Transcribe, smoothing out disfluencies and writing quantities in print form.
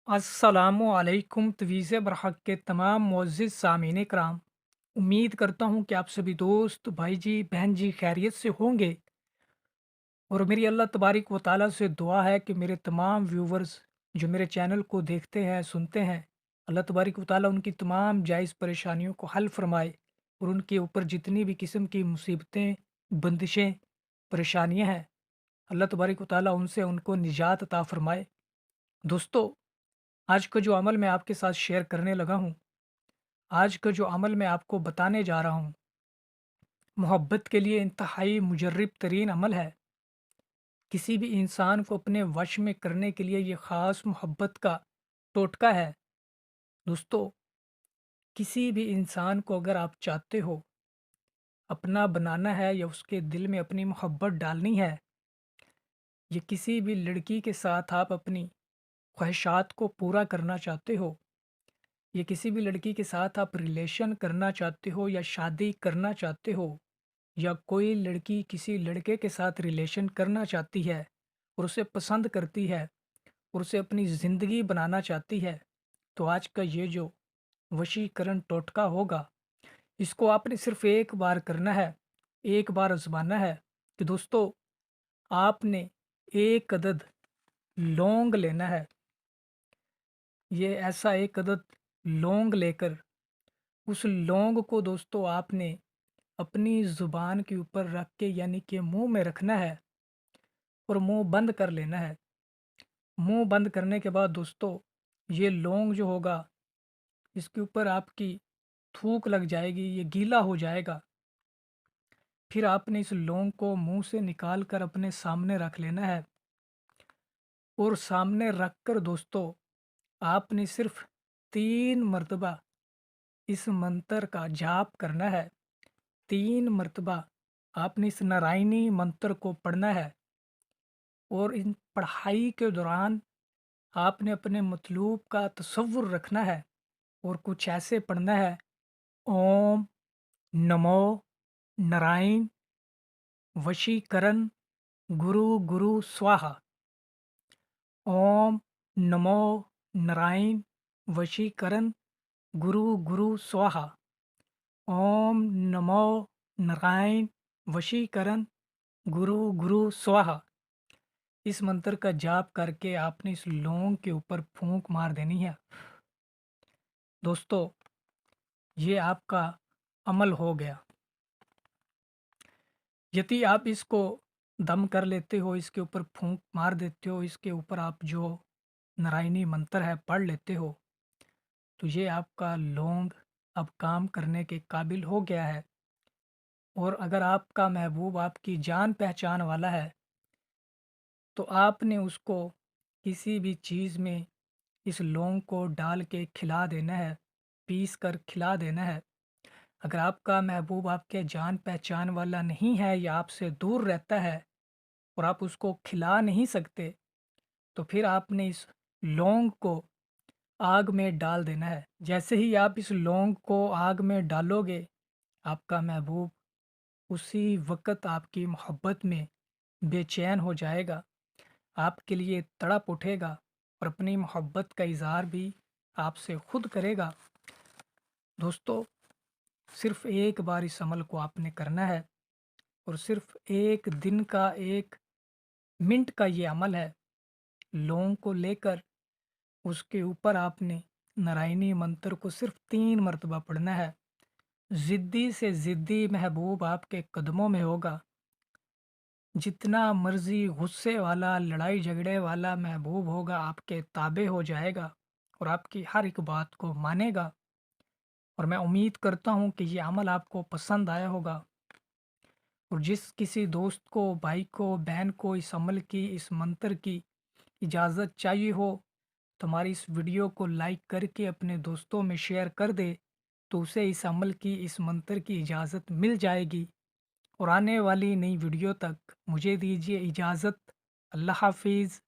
अस्सलामुअलैकुम तवीज़ बरहक के तमाम मुअज़्ज़िज़ सामीन कराम। उम्मीद करता हूँ कि आप सभी दोस्त, भाई जी, बहन जी खैरियत से होंगे और मेरी अल्लाह तबारिक व तआला से दुआ है कि मेरे तमाम व्यूवर्स जो मेरे चैनल को देखते हैं, सुनते हैं, अल्लाह तबारिक व तआला उनकी तमाम जायज़ परेशानियों को हल फ़रमाए और उनके ऊपर जितनी भी किस्म की मुसीबतें, बंदिशें, परेशानियाँ हैं, अल्लाह तबारिक व तआला उनसे उनको निजात अता फ़रमाए। दोस्तों, आज का जो अमल मैं आपके साथ शेयर करने लगा हूँ, आज का जो अमल मैं आपको बताने जा रहा हूँ, मोहब्बत के लिए इंतहाई मुजर्रिब तरीन अमल है। किसी भी इंसान को अपने वश में करने के लिए ये ख़ास मोहब्बत का टोटका है। दोस्तों, किसी भी इंसान को अगर आप चाहते हो, अपना बनाना है या उसके दिल में अपनी मोहब्बत डालनी है, या किसी भी लड़की के साथ आप अपनी ख्वाहिशात को पूरा करना चाहते हो, या किसी भी लड़की के साथ आप रिलेशन करना चाहते हो या शादी करना चाहते हो, या कोई लड़की किसी लड़के के साथ रिलेशन करना चाहती है और उसे पसंद करती है और उसे अपनी ज़िंदगी बनाना चाहती है, तो आज का ये जो वशीकरण टोटका होगा, इसको आपने सिर्फ़ एक बार करना है, एक बार आज़माना है कि दोस्तों, आपने एक अदद लौंग लेना है। ये ऐसा एक अदद लौंग लेकर उस लौंग को दोस्तों आपने अपनी ज़ुबान के ऊपर रख के यानी कि मुँह में रखना है और मुँह बंद कर लेना है। मुँह बंद करने के बाद दोस्तों, ये लौंग जो होगा, इसके ऊपर आपकी थूक लग जाएगी, ये गीला हो जाएगा। फिर आपने इस लौंग को मुँह से निकाल कर अपने सामने रख लेना है और सामने रख कर दोस्तों, आपने सिर्फ़ 3 मर्तबा इस मंत्र का जाप करना है। 3 मर्तबा आपने इस नारायणी मंत्र को पढ़ना है और इन पढ़ाई के दौरान आपने अपने मतलूब का तसव्वुर रखना है और कुछ ऐसे पढ़ना है। ओम नमो नारायण वशीकरण गुरु गुरु स्वाहा। ओम नमो नारायण वशीकरण गुरु गुरु स्वाहा। ओम नमो नारायण वशीकरण गुरु गुरु स्वाहा। इस मंत्र का जाप करके आपने इस लौंग के ऊपर फूंक मार देनी है। दोस्तों, ये आपका अमल हो गया। यदि आप इसको दम कर लेते हो, इसके ऊपर फूंक मार देते हो, इसके ऊपर आप जो नारायणी मंत्र है पढ़ लेते हो, तो ये आपका लौंग अब काम करने के काबिल हो गया है। और अगर आपका महबूब आपकी जान पहचान वाला है, तो आपने उसको किसी भी चीज़ में इस लौंग को डाल के खिला देना है, पीस कर खिला देना है। अगर आपका महबूब आपके जान पहचान वाला नहीं है या आपसे दूर रहता है और आप उसको खिला नहीं सकते, तो फिर आपने इस लौंग को आग में डाल देना है। जैसे ही आप इस लौंग को आग में डालोगे, आपका महबूब उसी वक़्त आपकी मोहब्बत में बेचैन हो जाएगा, आपके लिए तड़प उठेगा और अपनी मोहब्बत का इज़हार भी आपसे खुद करेगा। दोस्तों, सिर्फ़ एक बार इस अमल को आपने करना है और सिर्फ़ 1 दिन का 1 मिनट का ये अमल है। लौंग को लेकर उसके ऊपर आपने नारायणी मंत्र को सिर्फ़ 3 मर्तबा पढ़ना है। ज़िद्दी से ज़िद्दी महबूब आपके कदमों में होगा। जितना मर्ज़ी गुस्से वाला, लड़ाई झगड़े वाला महबूब होगा, आपके ताबे हो जाएगा और आपकी हर एक बात को मानेगा। और मैं उम्मीद करता हूँ कि ये अमल आपको पसंद आया होगा और जिस किसी दोस्त को, भाई को, बहन को इस अमल की, इस मंत्र की इजाज़त चाहिए हो, तो हमारी इस वीडियो को लाइक करके अपने दोस्तों में शेयर कर दे, तो उसे इस अमल की, इस मंत्र की इजाज़त मिल जाएगी। और आने वाली नई वीडियो तक मुझे दीजिए इजाज़त। अल्लाह हाफ़िज़।